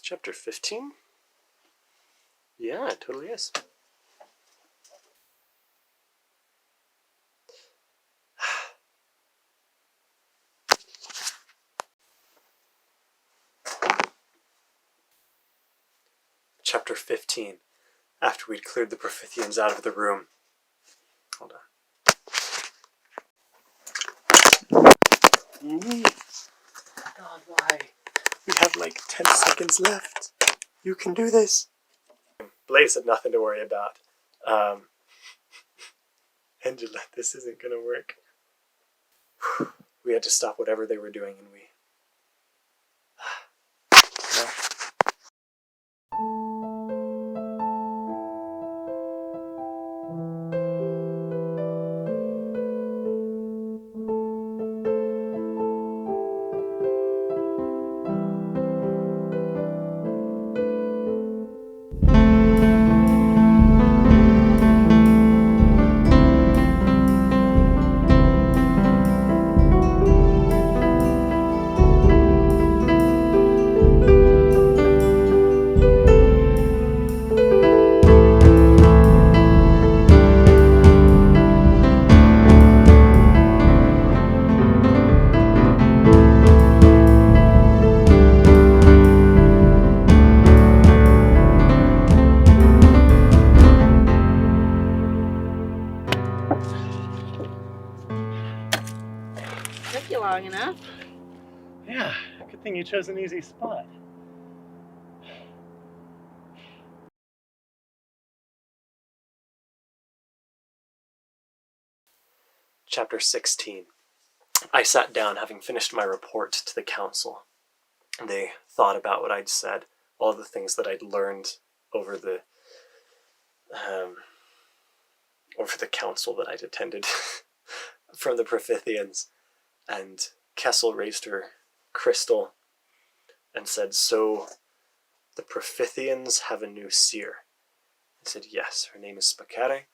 this chapter 15? Yeah, it totally is. Chapter 15. After we'd cleared the Prophithians out of the room. Hold on. God, why? We have like 10 seconds left. You can do this. Blaze had nothing to worry about. Angela, this isn't gonna work. We had to stop whatever they were doing, and we... Took you long enough. Yeah, good thing you chose an easy spot. Chapter 16. I sat down, having finished my report to the council. They thought about what I'd said, all the things that I'd learned over the council that I'd attended from the Prophithians. And Kessel raised her crystal and said, "So the Prophithians have a new seer." I said, "Yes, her name is Spakare.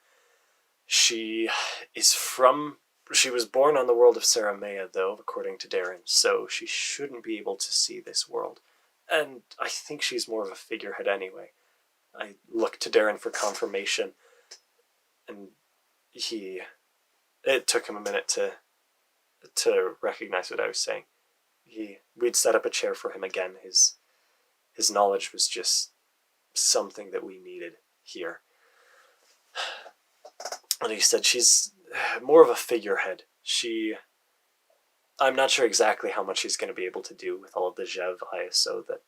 She was born on the world of Serremean, though, according to Darren, so she shouldn't be able to see this world. And I think she's more of a figurehead anyway." I looked to Darren for confirmation, and it took him a minute to recognize what I was saying. We'd set up a chair for him again. His knowledge was just something that we needed here. And he said she's more of a figurehead. I'm not sure exactly how much she's going to be able to do with all of the Jev ISO that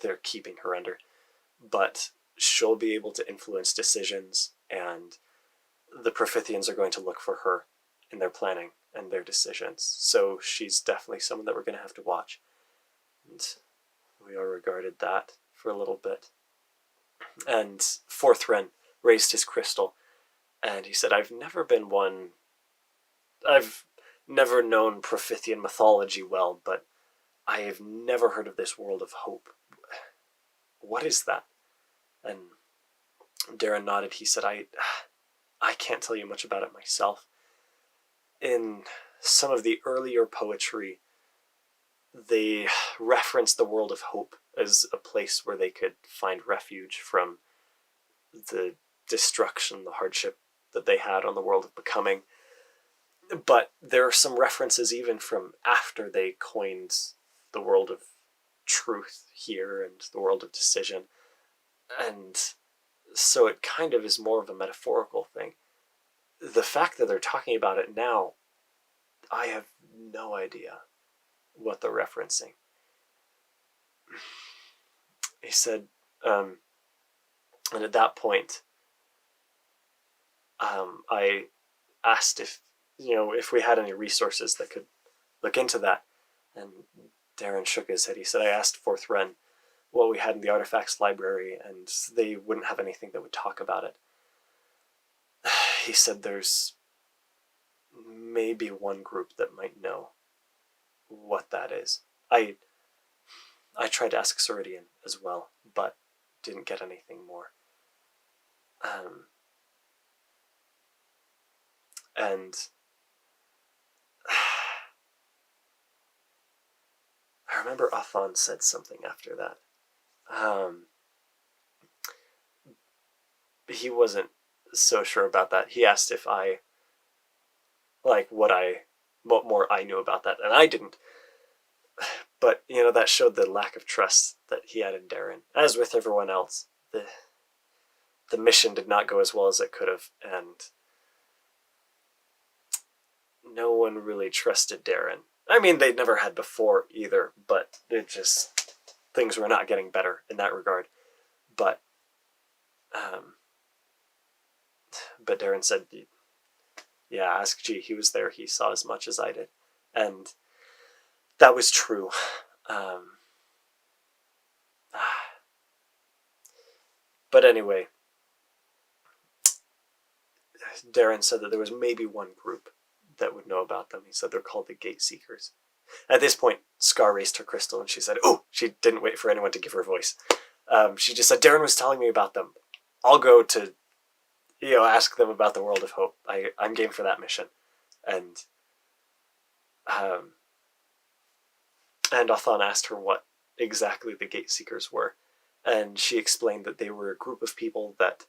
they're keeping her under, but she'll be able to influence decisions, and the Prophithians are going to look for her in their planning and their decisions. So she's definitely someone that we're going to have to watch. And we all regarded that for a little bit. And Fourth Ren raised his crystal, and he said, I've never known Prophithian mythology well, but I have never heard of this world of hope. What is that? And Darren nodded. He said, I can't tell you much about it myself. In some of the earlier poetry, they referenced the world of hope as a place where they could find refuge from the destruction, the hardship that they had on the world of becoming. But there are some references even from after they coined the world of truth here and the world of decision. And so it kind of is more of a metaphorical thing. The fact that they're talking about it now, I have no idea what they're referencing. He said, and at that point, I asked if we had any resources that could look into that. And Darren shook his head. He said, I asked Fourth Ren what we had in the artifacts library, and they wouldn't have anything that would talk about it. He said there's maybe one group that might know what that is. I tried to ask Serremean as well, but didn't get anything more. And I remember Athan said something after that. He wasn't so sure about that. He asked if I, like, what more I knew about that, and I didn't. But, that showed the lack of trust that he had in Darren. As with everyone else, the mission did not go as well as it could have, and no one really trusted Darren. I mean, they'd never had before either, but things were not getting better in that regard. But Darren said, yeah, ask G. He was there. He saw as much as I did. And that was true. But anyway, Darren said that there was maybe one group that would know about them. He said they're called the Gate Seekers. At this point, Scar raised her crystal and she said, oh, she didn't wait for anyone to give her voice. She just said, Darren was telling me about them. I'll go to, ask them about the World of Hope. I'm game for that mission. And Othan asked her what exactly the Gate Seekers were. And she explained that they were a group of people that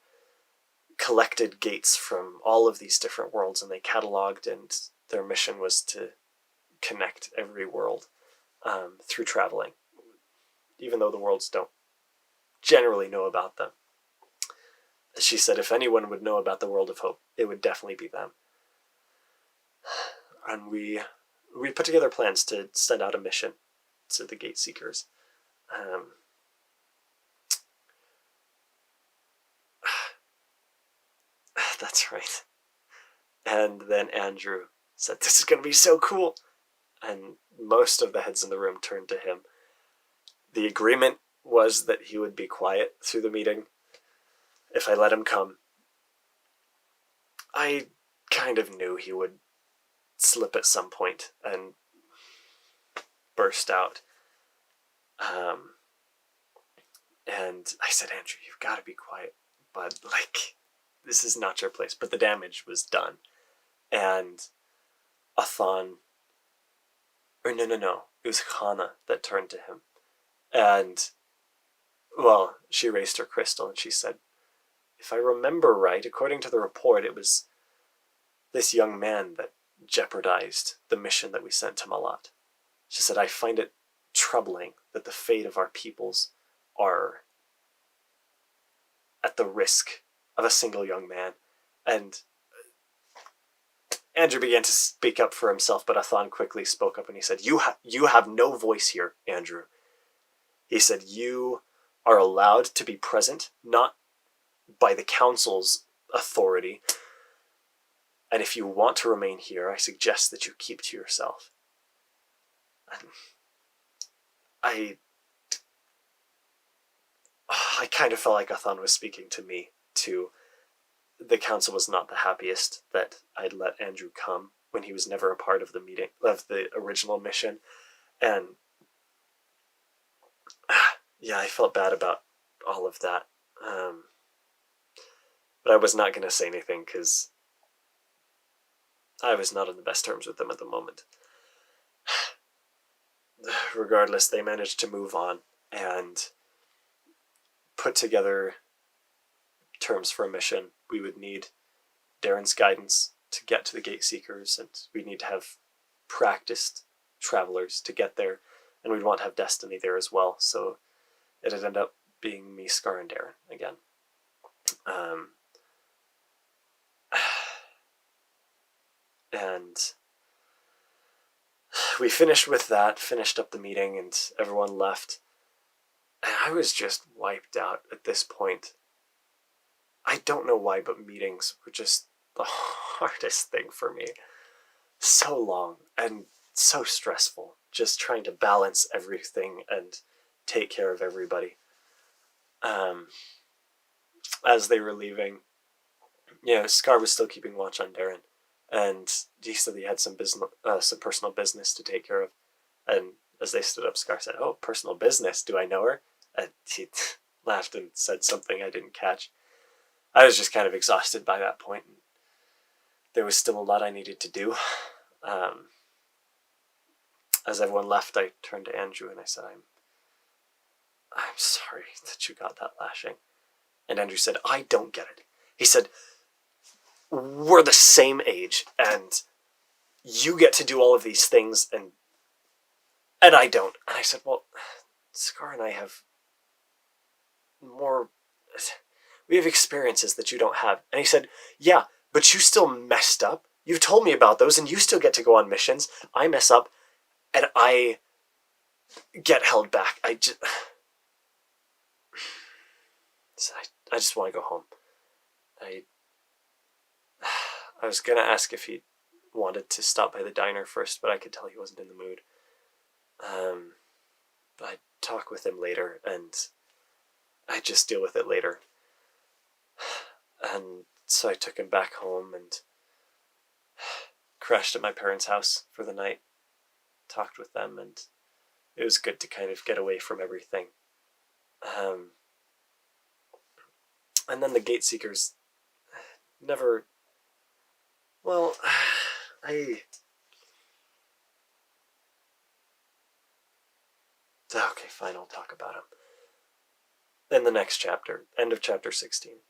collected gates from all of these different worlds, and they cataloged, and their mission was to connect every world through traveling, even though the worlds don't generally know about them. She said if anyone would know about the World of Hope, it would definitely be them. And we put together plans to send out a mission to the Gate Seekers. That's right. And then Andrew said, this is going to be so cool. And most of the heads in the room turned to him. The agreement was that he would be quiet through the meeting if I let him come. I kind of knew he would slip at some point and burst out. And I said, Andrew, you've got to be quiet. But, this is not your place. But the damage was done. And Athan, or no, it was Hana that turned to him. And, well, she raised her crystal and she said, if I remember right, according to the report, it was this young man that jeopardized the mission that we sent to Malat. She said, I find it troubling that the fate of our peoples are at the risk of a single young man. And Andrew began to speak up for himself, but Athan quickly spoke up and he said, you have no voice here, Andrew. He said, you are allowed to be present, not by the council's authority. And if you want to remain here, I suggest that you keep to yourself. And I kind of felt like Athan was speaking to me, too. The council was not the happiest that I'd let Andrew come when he was never a part of the meeting, of the original mission. And yeah, I felt bad about all of that. But I was not going to say anything because I was not on the best terms with them at the moment. Regardless, they managed to move on and put together terms for a mission. We would need Darren's guidance to get to the Gate Seekers, and we'd need to have practiced travelers to get there, and we'd want to have Destiny there as well, so it'd end up being me, Scar, and Darren again. And we finished with that, finished up the meeting, and everyone left. And I was just wiped out at this point. I don't know why, but meetings were just the hardest thing for me. So long and so stressful, just trying to balance everything and take care of everybody. As they were leaving, Scar was still keeping watch on Darren, and he said he had some personal business to take care of. And as they stood up, Scar said, "Oh, personal business? Do I know her?" And he laughed and said something I didn't catch. I was just kind of exhausted by that point. There was still a lot I needed to do. As everyone left, I turned to Andrew and I said, I'm sorry that you got that lashing. And Andrew said, I don't get it. He said, we're the same age, and you get to do all of these things, and I don't. And I said, well, Scar and I have more... We have experiences that you don't have. And he said, yeah, but you still messed up. You've told me about those, and you still get to go on missions. I mess up, and I get held back. I just want to go home. I was going to ask if he wanted to stop by the diner first, but I could tell he wasn't in the mood. I'd talk with him later, and I'd just deal with it later. And so I took him back home and crashed at my parents' house for the night. Talked with them, and it was good to kind of get away from everything. And then the Gateseekers never... Well, okay, fine, I'll talk about him. In the next chapter, end of chapter 16.